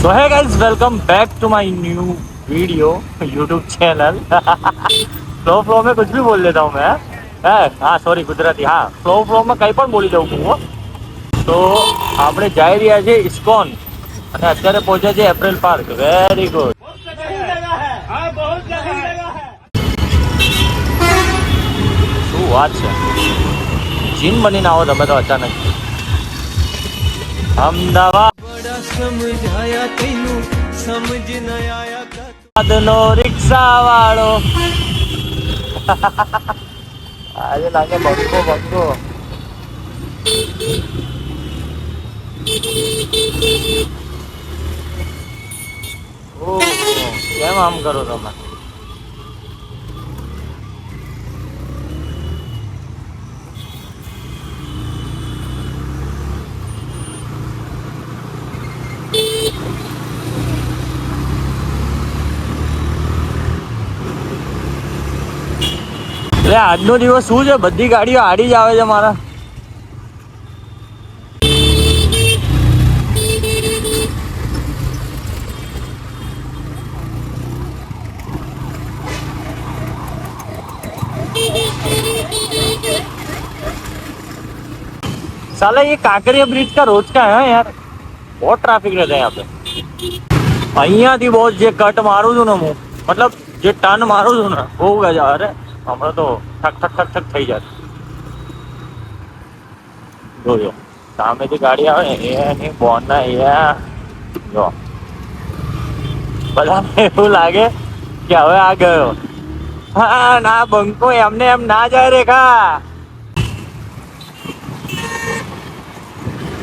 So hey guys, welcome back to my new video YouTube channel. Flow में कुछ भी बोल लेता हूँ मैं. हाँ सॉरी गुजराती. हाँ फ्लो में કઈ પણ બોલી દઉં હું. તો આપણે જઈ રહ્યા છીએ ઇસ્કોન અને અત્યારે પહોંચ્યા છે એપ્રિલ પાર્ક. Very good. શું વાત છે, જીન બનીને આવો તમે તો અચાનક. અમદાવાદ નો રિક્ષા વાળો આજે લાગે બંકો બંકો. કેમ આમ કરો તમે? એટલે આજનો દિવસ શું છે, બધી ગાડીઓ આડી જ આવે છે મારા. साला ये कांकरिया ब्रिज का रोज का है यार, बहुत ट्रैफिक रहता है यहाँ पे. અહીંયાથી બહુ જે કટ મારું છું ને હું, મતલબ જે ટર્ન મારું છું ને બહુ ગજા. અરે હમણાં તો ઠક ઠક ઠક ઠક થઈ જાય. જોજો સામેથી ગાડી આવે ને એની બોન ના એ જો બધાને એવું લાગે કે હવે આ ગયો. હા ના બંકો એમને એમ ના જાય રેખા.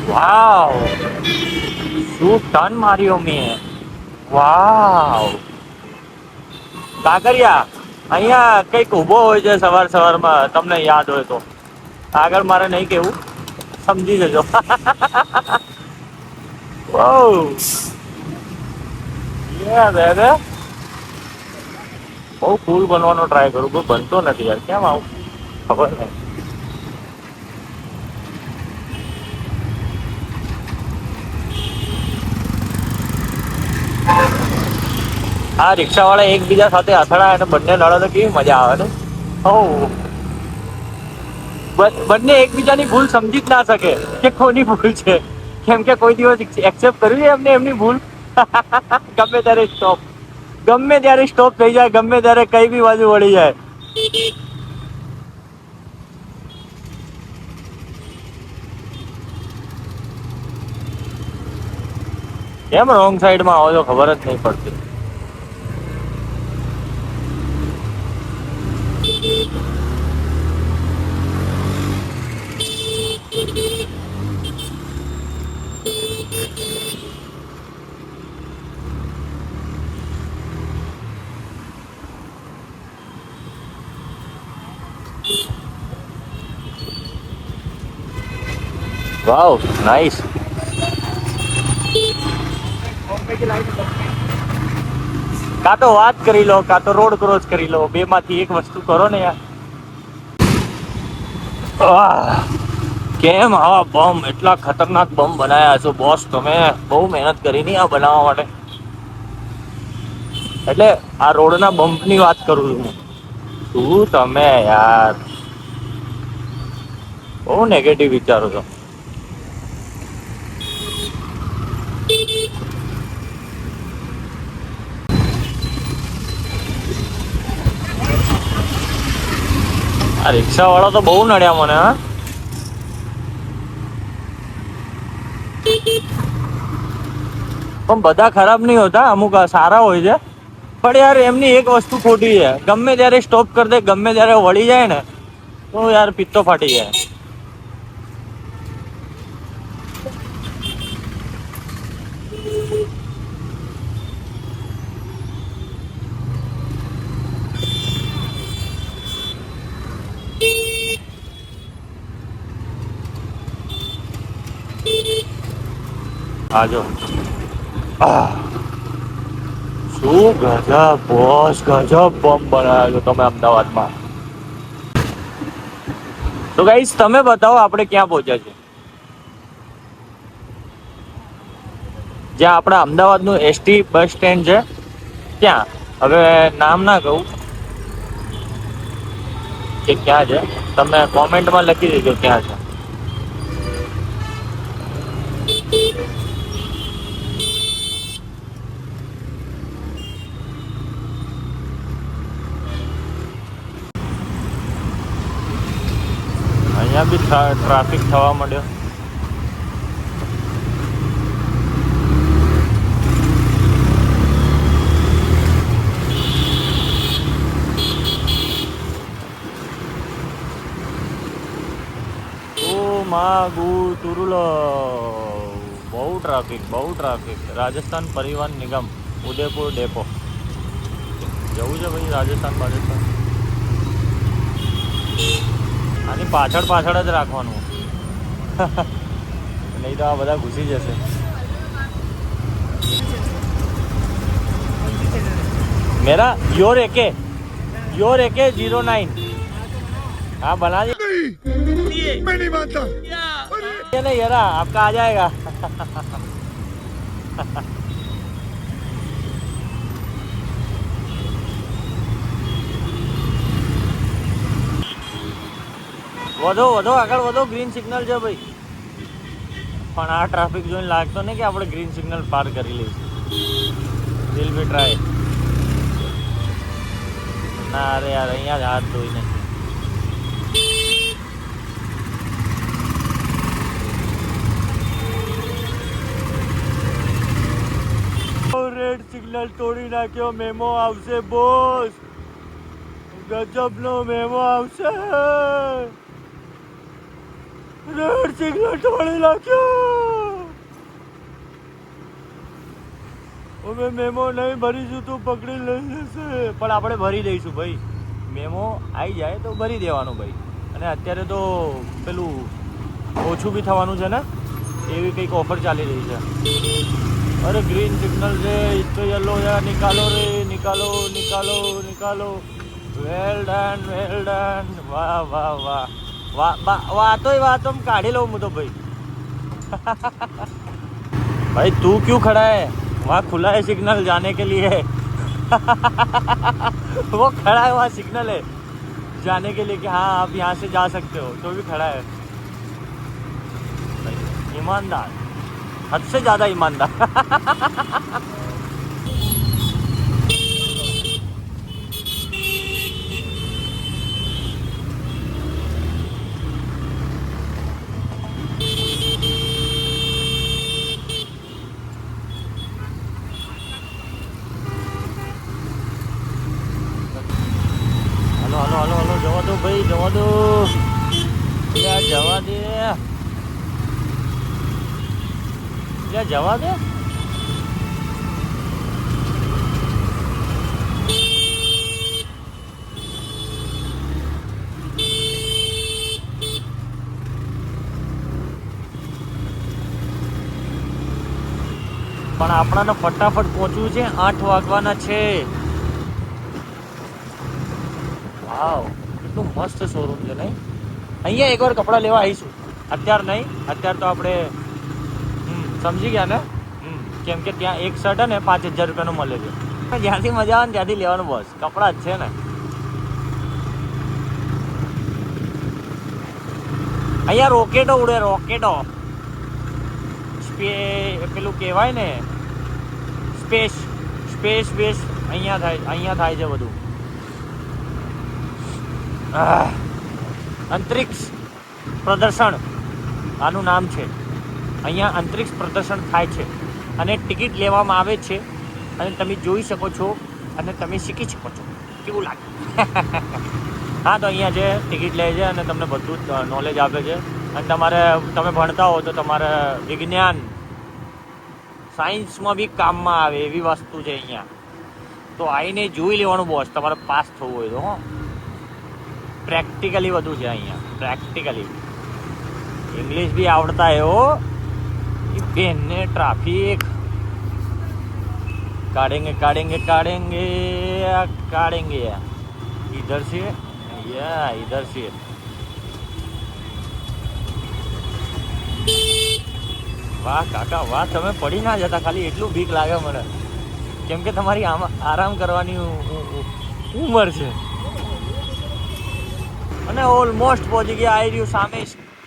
વાવ શું ટર્ન માર્યો મેં. વાવ કાંકરિયા અહીંયા કઈક ઊભો હોય છે સવાર સવારમાં, તમને યાદ હોય તો. આગળ મારે નહીં કેવું, સમજી જજો. બહુ કુલ બનવાનો ટ્રાય કરું, બહુ બનતો નથી યાર. કેમ આવું ખબર નહીં. આ રિક્ષા વાળા એકબીજા સાથે અથડાય અને બંને લડે તો કેવી મજા આવે ને. બંને એકબીજાની ભૂલ સમજી જ ના શકે કે કોની ભૂલ છે, કેમ કે કોઈ દિવસ એક્સેપ્ટ કર્યું છે એમને એમની ભૂલ. ગમે ત્યારે સ્ટોપ થઈ જાય, ગમે ત્યારે કઈ બી બાજુ વળી જાય. કેમ રોંગ સાઈડમાં આવો છો ખબર જ નહીં પડતી. વાવ નાઈસ. કાં તો વાત કરી લો, કાં તો રોડ ક્રોસ કરી લો, બે માંથી એક વસ્તુ કરો ને યાર. કેમ આવા બમ, એટલા ખતરનાક બમ બનાયા છો બોસ તમે. બહુ મહેનત કરી ની આ બનાવવા માટે. એટલે આ રોડના બમ્પની વાત કરું છું. શું તમે યાર બહુ નેગેટિવ વિચારો છો. આ રિક્ષા વાળા તો બહુ નડ્યા મને. હા પણ બધા ખરાબ નહીં હોતા, અમુક સારા હોય છે. પણ યાર એમની એક વસ્તુ ખોટી છે, ગમે ત્યારે સ્ટોપ કરી દે, ગમે ત્યારે વળી જાય ને તો યાર પિત્તો ફાટી જાય. આજો શું ગજબ બોસ, ગજબ બોમ્બ બનાવ્યો છો તમે અમદાવાદમાં. તો ગાઈસ તમે બતાવો આપણે ક્યાં પહોંચ્યા છે. જ્યાં આપણા અમદાવાદનું એસટી બસ સ્ટેન્ડ છે ત્યાં. હવે નામ ના કહું કે ક્યાં છે, તમે કોમેન્ટમાં લખી દેજો ક્યાં છે. અહીંયા બી ટ્રાફિક થવા માંડ્યો. માગુ તુરુલો, બહુ ટ્રાફિક. રાજસ્થાન પરિવહન નિગમ ઉદયપુર ડેપો જવું છે ભાઈ. રાજસ્થાન આની પાછળ જ રાખવાનું. નહીં તો આ બધા ઘૂસી જશે. मेरा योर एके 09. हाँ बना दिए. मैं नहीं मानता. ये नहीं यार, आपका आ जाएगा. વધો આગળ વધો. ગ્રીન સિગ્નલ છે ભાઈ. પણ આ ટ્રાફિક જોઈને લાગતો નહીં કે આપણે ગ્રીન સિગ્નલ પાર કરી લઈશું. Will be try. ના અરે યાર, અહીંયા જ હાથ ધોઈને. રેડ સિગ્નલ તોડી નાખ્યો. મેમો આવશે બોસ, ગજબનો મેમો આવશે. રેડ સિગ્નલ તોડી નાખ્યો. હવે મેમો નહીં ભરીશું તું પકડી લઈ જશે. પણ આપણે ભરી દઈશું ભાઈ. મેમો આવી જાય તો ભરી દેવાનું ભાઈ. અને અત્યારે તો પેલું ઓછું બી થવાનું છે ને, એવી કંઈક ઓફર ચાલી રહી છે. અરે ગ્રીન સિગ્નલ છે, ઇસકો યલો है, निकालो रे, निकालो. Well done. વાહ વાતો કાઢી લઉં હું તો ભાઈ. भाई तू क्यों खड़ा है? वहाँ खुला है सिग्नल जाने के लिए. वो खड़ा है, वहाँ सिग्नल है जाने के लिए कि हाँ आप यहाँ से जा सकते हो, तो भी खड़ा है. ईमानदार, हद से ज़्यादा ईमानदार. હલો જવા દો ભાઈ, જવા દો. જવા દે. જવા દે. પણ આપણાને ફટાફટ પહોંચવું છે. 8 વાગવાના છે. વાવ, કેટલું મસ્ત શોરૂમ છે નહીં? અહીંયા એકવાર કપડાં લેવા આવીશું. અત્યારે નહીં, અત્યારે તો આપણે સમજી ગયા ને. કેમ કે ત્યાં એક શર્ટ ને 5000 રૂપિયાનું મળે છે. જ્યાંથી મજા આવે ને ત્યાંથી લેવાનું બસ. કપડાં જ છે ને. અહીંયા રોકેટો ઉડે, રોકેટો. પેલું કહેવાય ને સ્પેસ અહીંયા થાય છે બધું. અંતરિક્ષ પ્રદર્શન આનું નામ છે. અહીંયા અંતરિક્ષ પ્રદર્શન થાય છે અને ટિકિટ લેવામાં આવે છે અને તમે જોઈ શકો છો અને તમે શીખી શકો છો. કેવું લાગે? હા, તો અહીંયા જે ટિકિટ લે છે અને તમને બધું જ નોલેજ આપે છે. અને તમે ભણતા હો તો તમારે વિજ્ઞાન સાયન્સમાં બી કામમાં આવે એવી વસ્તુ છે અહીંયા. તો આવીને જોઈ લેવાનું બોસ, તમારે પાસ થવું હોય તો. પ્રેક્ટિકલી બધું છે અહીંયા. પ્રેક્ટિકલી इंग्लिश भी आवड़ता है वो. बेनने ट्रैफिक काटेंगे. इधर से या इधर से. વાહ કાકા વાહ, તમે પડી ના જતા, ખાલી એટલું બીક લાગે મને, કેમ કે તમારી આરામ કરવાની ઉંમર છે. અને ઓલમોસ્ટ પહોંચી ગયા, આવી રહ્યું સામે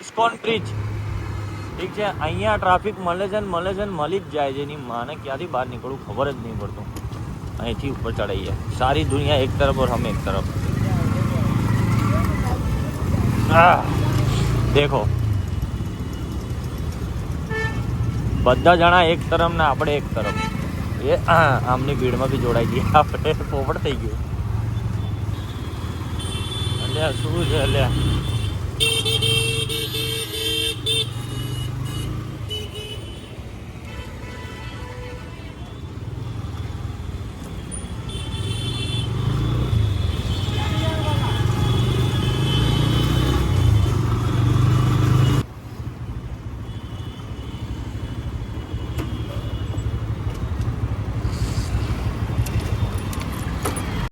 ઇસ્કોન બ્રિજ. ઠીક છે, અહીંયા ટ્રાફિક મળે છે ને મળી જ જાય છે. એની માને ક્યાંથી બહાર નીકળવું ખબર જ નહીં પડતું. અહીંથી ઉપર ચડાઈએ. સારી દુનિયા એક તરફ और हम एक तरफ. દેખો, બધા જણા એક તરફ ને આપણે એક તરફ. એ આમની ભીડમાં બી જોડાઈ ગયા આપણે, પોપટ થઈ ગયું. અલ્યા શું છે અલ્યા.